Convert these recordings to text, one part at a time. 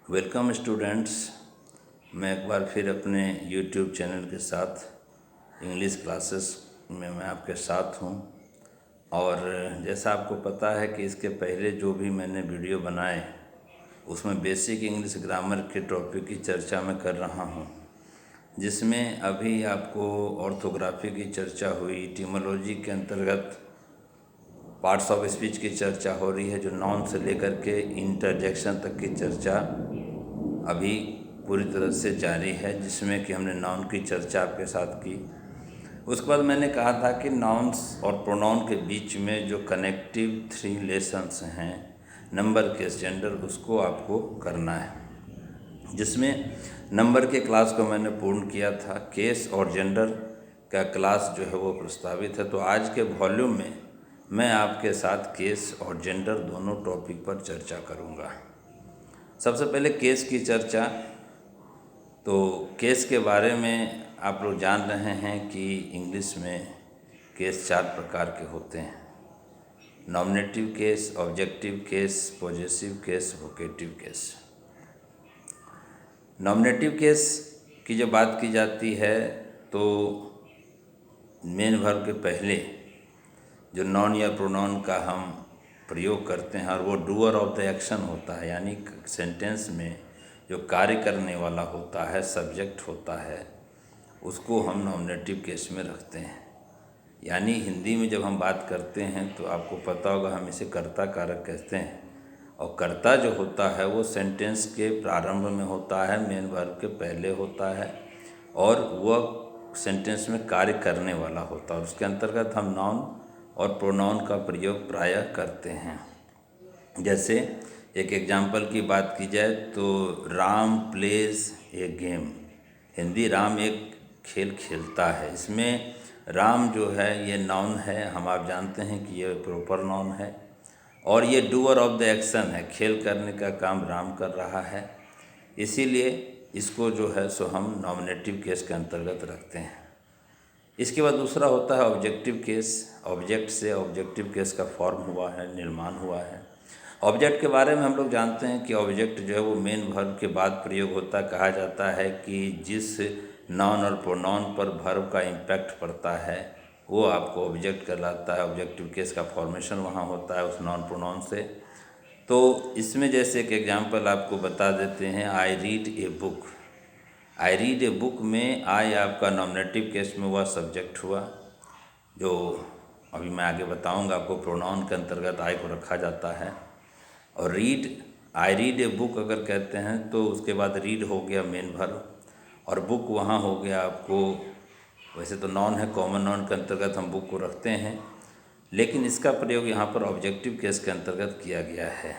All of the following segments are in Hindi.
Welcome students. मैं एक बार फिर अपने यूट्यूब चैनल के साथ इंग्लिश क्लासेस में मैं आपके साथ हूँ। और जैसा आपको पता है कि इसके पहले जो भी मैंने वीडियो बनाए उसमें बेसिक इंग्लिश ग्रामर के टॉपिक की चर्चा मैं कर रहा हूँ, जिसमें अभी आपको ऑर्थोग्राफी की चर्चा हुई, इटिमोलॉजी के अंतर्गत पार्ट्स ऑफ स्पीच की चर्चा हो रही है, जो नाउन से लेकर के इंटरजेक्शन तक की चर्चा अभी पूरी तरह से जारी है, जिसमें कि हमने नाउन की चर्चा आपके साथ की। उसके बाद मैंने कहा था कि नाउन्स और प्रोनाउन के बीच में जो कनेक्टिव 3 लेसन्स हैं, नंबर, केस, जेंडर, उसको आपको करना है, जिसमें नंबर के क्लास को मैंने पूर्ण किया था। केस और जेंडर का क्लास जो है वो प्रस्तावित है। तो आज के वॉल्यूम में मैं आपके साथ केस और जेंडर दोनों टॉपिक पर चर्चा करूँगा। सबसे पहले केस की चर्चा। तो केस के बारे में आप लोग जान रहे हैं कि इंग्लिश में केस 4 प्रकार के होते हैं: nominative case, objective case, possessive case, vocative case. Nominative case की जब बात की जाती है तो मेन वर्ब के पहले जो नॉन या प्रोनाउन का हम प्रयोग करते हैं और वो डूअर ऑफ द एक्शन होता है, यानी सेंटेंस में जो कार्य करने वाला होता है, सब्जेक्ट होता है, उसको हम नॉमिनेटिव केस में रखते हैं। यानी हिंदी में जब हम बात करते हैं तो आपको पता होगा हम इसे कर्ता कारक कहते हैं, और कर्ता जो होता है वो सेंटेंस के प्रारंभ में होता है, मेन वर्ब के पहले होता है, और वह सेंटेंस में कार्य करने वाला होता है। और उसके अंतर्गत हम नाउन और प्रोनाउन का प्रयोग प्रायः करते हैं। जैसे एक एग्जाम्पल की बात की जाए तो Ram plays a game. Hindi Ram एक खेल खेलता है। इसमें राम जो है ये नाउन है, हम आप जानते हैं कि ये प्रॉपर नाउन है, और ये डूअर ऑफ द एक्शन है, खेल करने का काम राम कर रहा है, इसीलिए इसको जो है सो हम नॉमिनेटिव केस के अंतर्गत रखते हैं। इसके बाद दूसरा होता है ऑब्जेक्टिव केस। ऑब्जेक्ट से ऑब्जेक्टिव केस का फॉर्म हुआ है, निर्माण हुआ है। ऑब्जेक्ट के बारे में हम लोग जानते हैं कि ऑब्जेक्ट जो है वो मेन वर्ब के बाद प्रयोग होता है। कहा जाता है कि जिस नाउन और प्रोनाउन पर वर्ब का इम्पैक्ट पड़ता है वो आपको ऑब्जेक्ट कहलाता है। ऑब्जेक्टिव केस का फॉर्मेशन वहाँ होता है उस नाउन प्रोनाउन से। तो इसमें जैसे एक एग्जांपल आपको बता देते हैं, I read a book. I read a book में आई आपका नॉमिनेटिव केस में हुआ, सब्जेक्ट हुआ, जो अभी मैं आगे बताऊंगा आपको। प्रोनाउन के अंतर्गत आई को रखा जाता है। और read, I read a book अगर कहते हैं तो उसके बाद रीड हो गया मेन वर्ब, और बुक वहाँ हो गया आपको, वैसे तो नॉन है, कॉमन नॉन के अंतर्गत हम बुक को रखते हैं, लेकिन इसका प्रयोग यहाँ पर ऑब्जेक्टिव केस के अंतर्गत किया गया है।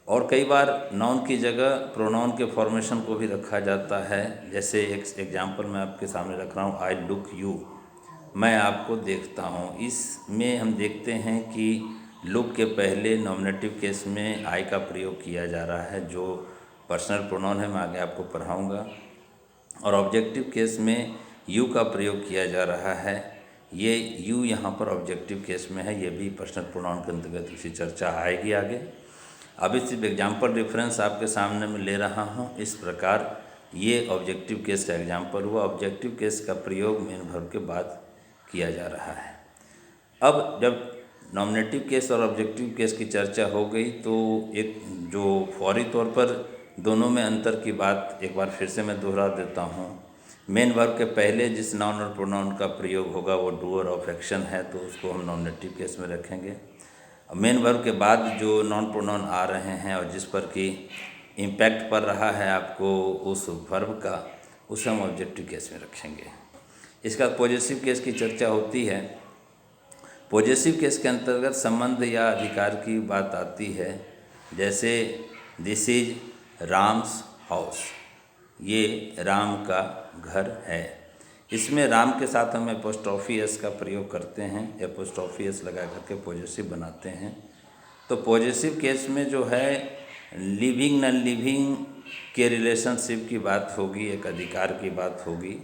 और कई बार नाउन की जगह प्रोनाउन के फॉर्मेशन को भी रखा जाता है। जैसे एक एग्जांपल मैं आपके सामने रख रहा हूँ, आई लुक यू, मैं आपको देखता हूँ। इसमें हम देखते हैं कि लुक के पहले नॉमिनेटिव केस में आई का प्रयोग किया जा रहा है, जो पर्सनल प्रोनाउन है, मैं आगे आपको पढ़ाऊँगा। और ऑब्जेक्टिव केस में यू का प्रयोग किया जा रहा है। ये यू यहाँ पर ऑब्जेक्टिव केस में है, ये भी पर्सनल प्रोनाउन के अंतर्गत इसी चर्चा आएगी आगे। अभी सिर्फ एग्जाम्पल रेफरेंस आपके सामने में ले रहा हूँ। इस प्रकार ये ऑब्जेक्टिव केस का एग्जाम्पल हुआ। ऑब्जेक्टिव केस का प्रयोग मेन वर्ब के बाद किया जा रहा है। अब जब नॉमिनेटिव केस और ऑब्जेक्टिव केस की चर्चा हो गई तो एक जो फौरी तौर पर दोनों में अंतर की बात एक बार फिर से मैं दोहरा देता हूँ। मेन वर्ब के पहले जिस नाउन और प्रोनाउन का प्रयोग होगा वो डूअर ऑफ एक्शन है, तो उसको हम नॉमिनेटिव केस में रखेंगे। मेन वर्ब के बाद जो नॉन प्रोनाउन आ रहे हैं और जिस पर कि इम्पैक्ट पड़ रहा है आपको उस वर्ब का, उसे हम ऑब्जेक्टिव केस में रखेंगे। इसका पॉजेसिव केस की चर्चा होती है। पॉजेसिव केस के अंतर्गत संबंध या अधिकार की बात आती है। जैसे दिस इज राम्स हाउस, ये राम का घर है। इसमें राम के साथ हम एपोस्ट्रोफी एस का प्रयोग करते हैं, एपोस्ट्रोफी एस लगा करके पॉजेसिव बनाते हैं। तो पॉजेसिव केस में जो है लिविंग नॉन लिविंग के रिलेशनशिप की बात होगी, एक अधिकार की बात होगी,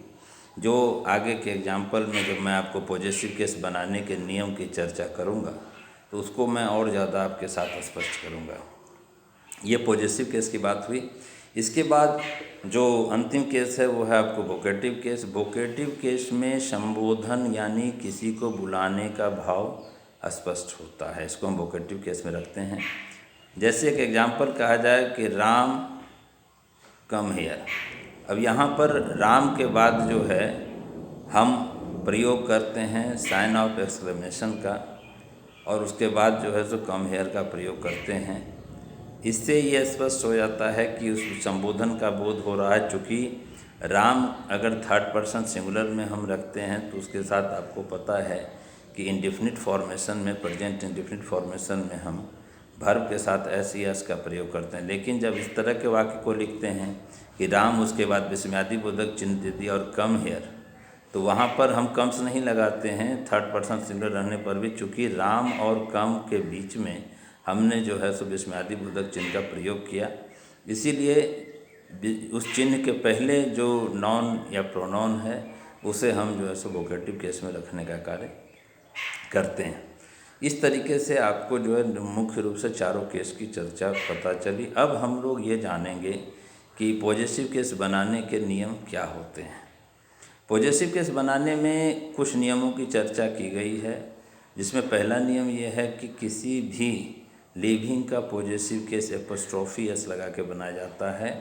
जो आगे के एग्जाम्पल में जब मैं आपको पॉजेसिव केस बनाने के नियम की चर्चा करूँगा तो उसको मैं और ज़्यादा आपके साथ स्पष्ट करूँगा। ये पॉजिटिव केस की बात हुई। इसके बाद जो अंतिम केस है वो है आपको वोकेटिव केस। वोकेटिव केस में संबोधन यानी किसी को बुलाने का भाव स्पष्ट होता है, इसको हम वोकेटिव केस में रखते हैं। जैसे एक एग्जाम्पल कहा जाए कि राम कम हियर। अब यहाँ पर राम के बाद जो है हम प्रयोग करते हैं साइन ऑफ एक्सक्लेमेशन का, और उसके बाद जो है सो कम हेयर का प्रयोग करते हैं। इससे ये स्पष्ट हो जाता है कि उस संबोधन का बोध हो रहा है। चूँकि राम अगर थर्ड पर्सन सिंगुलर में हम रखते हैं तो उसके साथ आपको पता है कि इंडेफिनिट फॉर्मेशन में, प्रेजेंट इंडेफिनिट फॉर्मेशन में हम वर्ब के साथ एस यस का प्रयोग करते हैं। लेकिन जब इस तरह के वाक्य को लिखते हैं कि राम उसके बाद विस्मयादि बोधक चिन्ह दे दिया और कम हेयर, तो वहाँ पर हम कम्स नहीं लगाते हैं थर्ड पर्सन सिंगुलर रहने पर भी, चूँकि राम और कम के बीच में हमने जो है सो विस्मयादि बोधक चिन्ह का प्रयोग किया। इसीलिए उस चिन्ह के पहले जो नॉन या प्रोनाउन है उसे हम जो है सो वोकेटिव केस में रखने का कार्य करते हैं। इस तरीके से आपको जो है मुख्य रूप से चारों केस की चर्चा पता चली। अब हम लोग ये जानेंगे कि पॉजिटिव केस बनाने के नियम क्या होते हैं। पॉजिटिव केस बनाने में कुछ नियमों की चर्चा की गई है, जिसमें पहला नियम यह है कि किसी भी लिविंग का पॉजिटिव केस एपोस्ट्रोफी एस लगा के बनाया जाता है।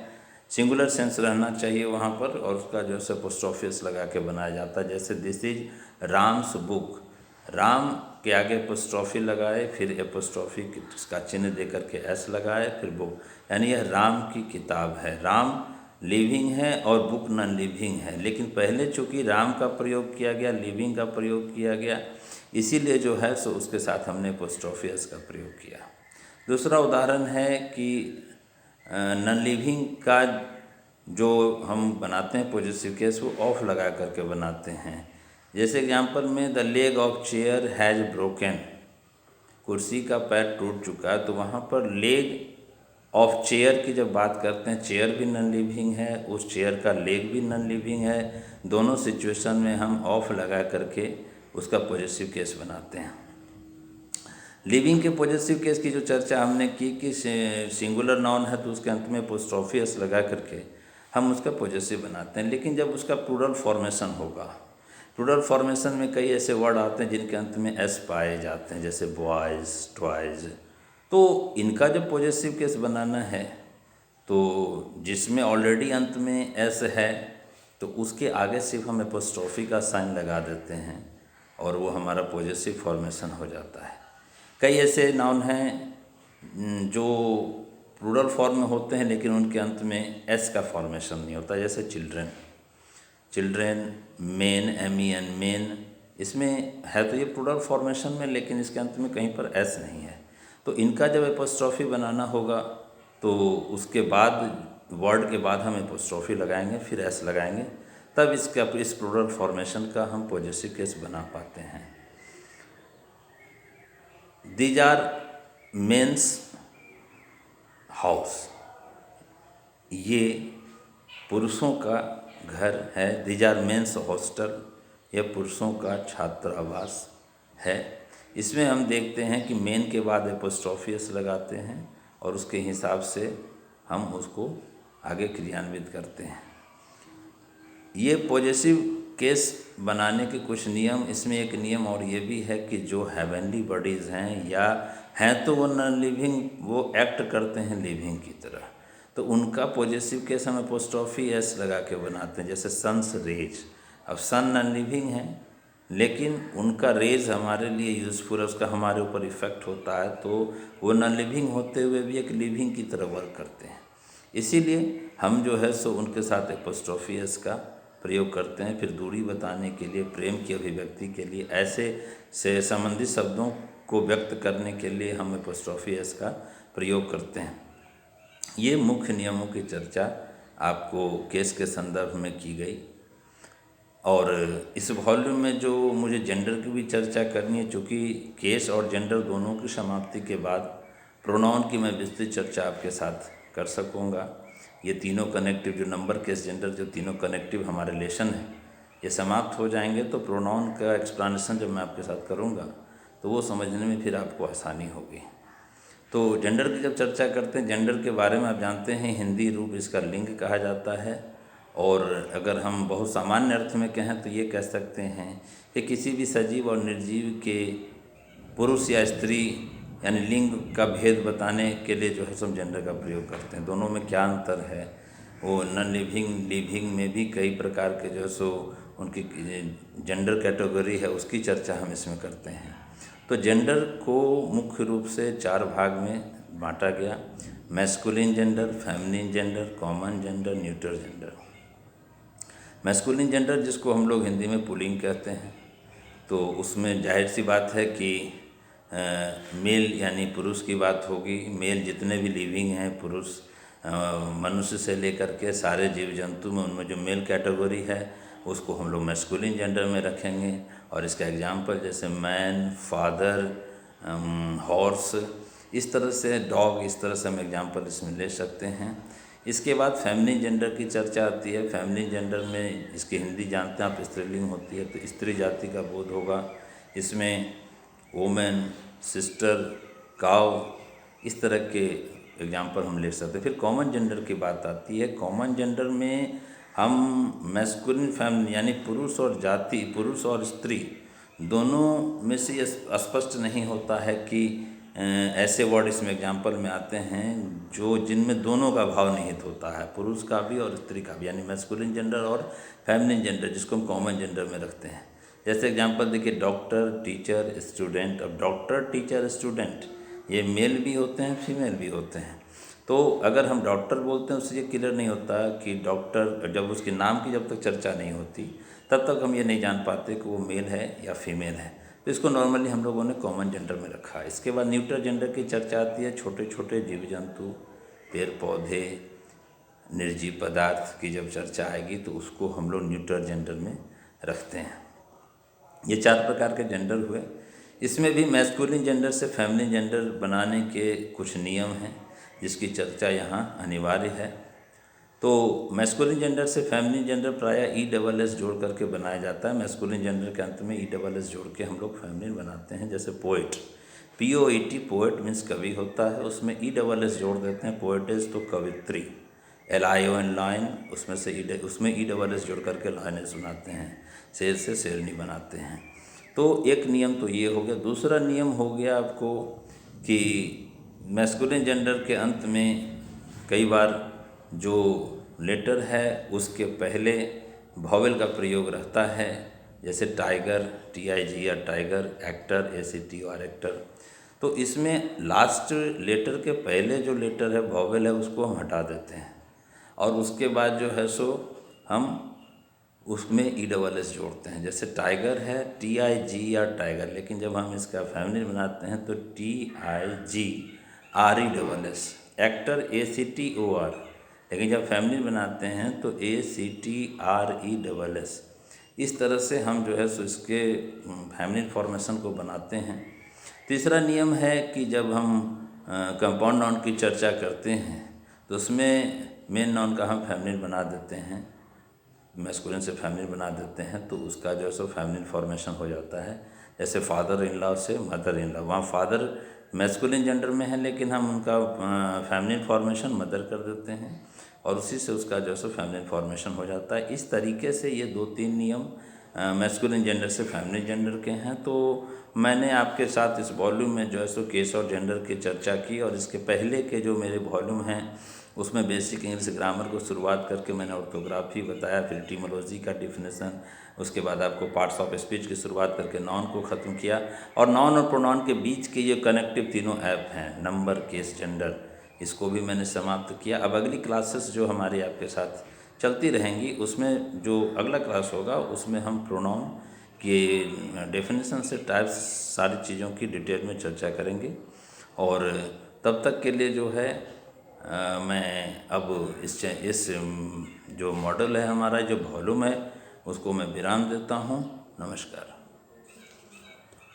सिंगुलर सेंस रहना चाहिए वहाँ पर, और उसका जो है एपोस्ट्रोफी एस लगा के बनाया जाता है। जैसे this is Ram's book, Ram के आगे एपोस्ट्रोफी लगाए, फिर एपोस्ट्रोफी का चिन्ह दे करके एस लगाए, फिर बुक, यानी यह राम की किताब है। राम लिविंग है और बुक नॉन लिविंग है, लेकिन पहले चूँकि राम का प्रयोग किया गया, लिविंग का प्रयोग किया गया, इसीलिए जो है सो उसके साथ हमने एपोस्ट्रोफी एस का प्रयोग किया। दूसरा उदाहरण है कि नॉन लिविंग का जो हम बनाते हैं पॉजिटिव केस वो ऑफ लगा करके बनाते हैं। जैसे एग्जाम्पल में the leg of chair has broken, कुर्सी का पैर टूट चुका है, तो वहाँ पर लेग ऑफ चेयर की जब बात करते हैं, चेयर भी नॉन लिविंग है, उस चेयर का लेग भी नॉन लिविंग है, दोनों सिचुएशन में हम ऑफ लगा करके उसका पॉजिटिव केस बनाते हैं। लिविंग के पॉजिटिव केस की जो चर्चा हमने की कि सिंगुलर नाउन है तो उसके अंत में एपोस्ट्रोफी एस लगा करके हम उसका पॉजिटिव बनाते हैं। लेकिन जब उसका प्लूरल फॉर्मेशन होगा, प्लूरल फॉर्मेशन में कई ऐसे वर्ड आते हैं जिनके अंत में एस पाए जाते हैं, जैसे बॉयज़, टॉयज़, तो इनका जब पॉजिटिव केस बनाना है तो जिसमें ऑलरेडी अंत में एस है तो उसके आगे सिर्फ हम एपोस्ट्रोफी का साइन लगा देते हैं और वो हमारा पॉजिटिव फॉर्मेशन हो जाता है। कई ऐसे नाउन हैं जो प्लूरल फॉर्म में होते हैं लेकिन उनके अंत में एस का फॉर्मेशन नहीं होता, जैसे children, children, main, MEN, main, इसमें है तो ये प्लूरल फॉर्मेशन में, लेकिन इसके अंत में कहीं पर एस नहीं है। तो इनका जब एपोस्ट्रोफी बनाना होगा तो उसके बाद वर्ड के बाद हम एपोस्ट्रोफी लगाएंगे, फिर एस लगाएंगे, तब इस प्लूरल फॉर्मेशन का हम पॉजिटिव केस बना पाते हैं। दीज आर मेंस हाउस, ये पुरुषों का घर है। दीज आर मेंस हॉस्टल, यह पुरुषों का छात्रावास है। इसमें हम देखते हैं कि मेन के बाद एपोस्ट्रोफी एस लगाते हैं और उसके हिसाब से हम उसको आगे क्रियान्वित करते हैं। ये पॉजिटिव केस बनाने के कुछ नियम, इसमें एक नियम और ये भी है कि जो हेवनली बॉडीज़ हैं या हैं तो वो नॉन लिविंग, वो एक्ट करते हैं लिविंग की तरह, तो उनका पॉजिटिव केस हम एपोस्ट्रोफी एस लगा के बनाते हैं। जैसे सन्स रेज, अब सन नॉन लिविंग है लेकिन उनका रेज हमारे लिए यूज़फुल है, उसका हमारे ऊपर इफ़ेक्ट होता है, तो वो नॉन लिविंग होते हुए भी एक लिविंग की तरह वर्क करते हैं। इसीलिए हम जो है सो उनके साथ एपोस्ट्रोफी एस का प्रयोग करते हैं। फिर दूरी बताने के लिए, प्रेम की अभिव्यक्ति के लिए, ऐसे से संबंधित शब्दों को व्यक्त करने के लिए हम एपोस्ट्रोफी एस का प्रयोग करते हैं। ये मुख्य नियमों की चर्चा आपको केस के संदर्भ में की गई। और इस वॉल्यूम में जो मुझे जेंडर की भी चर्चा करनी है, चूँकि केस और जेंडर दोनों की समाप्ति के बाद प्रोनाउन की मैं विस्तृत चर्चा आपके साथ कर सकूँगा। ये तीनों कनेक्टिव जो नंबर, केस, जेंडर, जो तीनों कनेक्टिव हमारे रिलेशन हैं, ये समाप्त हो जाएंगे तो प्रोनाउन का एक्सप्लेनेशन जब मैं आपके साथ करूँगा तो वो समझने में फिर आपको आसानी होगी। तो जेंडर की जब चर्चा करते हैं, जेंडर के बारे में आप जानते हैं हिंदी रूप इसका लिंग कहा जाता है। और अगर हम बहुत सामान्य अर्थ में कहें तो ये कह सकते हैं कि किसी भी सजीव और निर्जीव के पुरुष या स्त्री यानी लिंग का भेद बताने के लिए जो है सब जेंडर का प्रयोग करते हैं। दोनों में क्या अंतर है, वो नॉन लिविंग लिविंग में भी कई प्रकार के जो सो उनकी जेंडर कैटेगरी है उसकी चर्चा हम इसमें करते हैं। तो जेंडर को मुख्य रूप से 4 भाग में बांटा गया: masculine gender, feminine gender, common gender, neutral gender. Masculine gender जिसको हम लोग हिंदी में पुल्लिंग कहते हैं, तो उसमें जाहिर सी बात है कि मेल यानी पुरुष की बात होगी। मेल जितने भी लिविंग हैं, पुरुष मनुष्य से लेकर के सारे जीव जंतु में उनमें जो मेल कैटेगरी है उसको हम लोग मैस्कुलिन जेंडर में रखेंगे। और इसका एग्जांपल जैसे मैन, फादर, हॉर्स, इस तरह से डॉग, इस तरह से हम एग्जांपल इसमें ले सकते हैं। इसके बाद फेमिनिन जेंडर की चर्चा आती है। फेमिनिन जेंडर में इसकी हिंदी जानते हैं आप, स्त्रीलिंग होती है, तो स्त्री जाति का बोध होगा। इसमें वोमेन, सिस्टर, काव, इस तरह के एग्जाम्पल हम ले सकते हैं। फिर कॉमन जेंडर की बात आती है। कॉमन जेंडर में हम मैस्कुलिन फेमिनिन यानी पुरुष और जाति, पुरुष और स्त्री दोनों में से ये स्पष्ट नहीं होता है कि ऐसे वर्ड इसमें एग्जाम्पल में आते हैं जो जिनमें दोनों का भाव निहित होता है, पुरुष का भी और स्त्री का भी, यानी मैस्कुलिन जेंडर और फेमिनिन जेंडर, जिसको हम कॉमन जेंडर में रखते हैं। जैसे एग्जांपल देखिए, डॉक्टर, टीचर, स्टूडेंट। अब डॉक्टर, टीचर, स्टूडेंट ये मेल भी होते हैं, फीमेल भी होते हैं। तो अगर हम डॉक्टर बोलते हैं उससे ये क्लियर नहीं होता कि डॉक्टर, जब उसके नाम की जब तक चर्चा नहीं होती तब तक हम ये नहीं जान पाते कि वो मेल है या फीमेल है। तो इसको नॉर्मली हम लोगों ने कॉमन जेंडर में रखा है। इसके बाद न्यूट्रल जेंडर की चर्चा आती है। छोटे छोटे जीव जंतु, पेड़ पौधे, निर्जीव पदार्थ की जब चर्चा आएगी तो उसको हम लोग न्यूट्रल जेंडर में रखते हैं। ये 4 प्रकार के जेंडर हुए। इसमें भी मैस्कुलिन जेंडर से फेमिनिन जेंडर बनाने के कुछ नियम हैं जिसकी चर्चा यहाँ अनिवार्य है। तो मैस्कुलिन जेंडर से फेमिनिन जेंडर प्रायः ESS जोड़ करके बनाया जाता है। मैस्कुलिन जेंडर के अंत में ESS जोड़ के हम लोग फेमिनिन बनाते हैं। जैसे पोएट, POET, पोएट मीन्स कवि होता है, उसमें ESS जोड़ देते हैं। पोएटेस तो कवित्री, LION लाइन, उसमें से उसमें ESS जोड़ करके लाइनें बनाते हैं। शेर से शेरनी बनाते हैं। तो एक नियम तो ये हो गया। दूसरा नियम हो गया आपको कि मैस्कुलिन जेंडर के अंत में कई बार जो लेटर है उसके पहले वॉवेल का प्रयोग रहता है। जैसे tiger, TIGR tiger, actor, ACTOR actor. तो इसमें लास्ट लेटर के पहले जो लेटर है, वॉवेल है, उसको हम हटा देते हैं और उसके बाद जो है सो हम उसमें ESS जोड़ते हैं। जैसे टाइगर है TIGR टाइगर, लेकिन जब हम इसका फेमिनिन बनाते हैं तो TIGRESS। एक्टर ACTOR, लेकिन जब फेमिनिन बनाते हैं तो ACTRESS। इस तरह से हम जो है सो इसके फेमिनिन फॉर्मेशन को बनाते हैं। तीसरा नियम है कि जब हम कंपाउंड नाउन की चर्चा करते हैं तो उसमें मेन नाउन का हम फेमिनिन बना देते हैं, मैस्कुलिन से फेमिनिन बना देते हैं, तो उसका जो है सो फेमिनिन फॉर्मेशन हो जाता है। जैसे फादर इन लॉ से मदर इन लॉ, वहाँ फादर मैस्कुलिन जेंडर में है लेकिन हम उनका फेमिनिन फॉर्मेशन मदर कर देते हैं और उसी से उसका जो है सो फेमिनिन फॉर्मेशन हो जाता है। इस तरीके से ये 2-3 नियम मैस्कुलिन जेंडर से फेमिनिन जेंडर के हैं। तो मैंने आपके साथ इस वॉल्यूम में जो है सो केस और जेंडर की चर्चा की, और इसके पहले के जो मेरे वॉल्यूम हैं उसमें बेसिक इंग्लिश ग्रामर को शुरुआत करके मैंने ऑर्थोग्राफी बताया, फिर इटिमोलॉजी का डिफिनेशन, उसके बाद आपको पार्ट्स ऑफ स्पीच की शुरुआत करके नाउन को ख़त्म किया। और नाउन और प्रोनाउन के बीच के ये कनेक्टिव तीनों ऐप हैं, नंबर, केस, जेंडर, इसको भी मैंने समाप्त किया। अब अगली क्लासेस जो हमारी आपके साथ चलती रहेंगी उसमें जो अगला क्लास होगा उसमें हम प्रोनाउन के डेफिनेशन से टाइप्स सारी चीज़ों की डिटेल में चर्चा करेंगे। और तब तक के लिए जो है मैं अब इस जो मॉडल है हमारा, जो वॉल्यूम है, उसको मैं विराम देता हूँ। नमस्कार।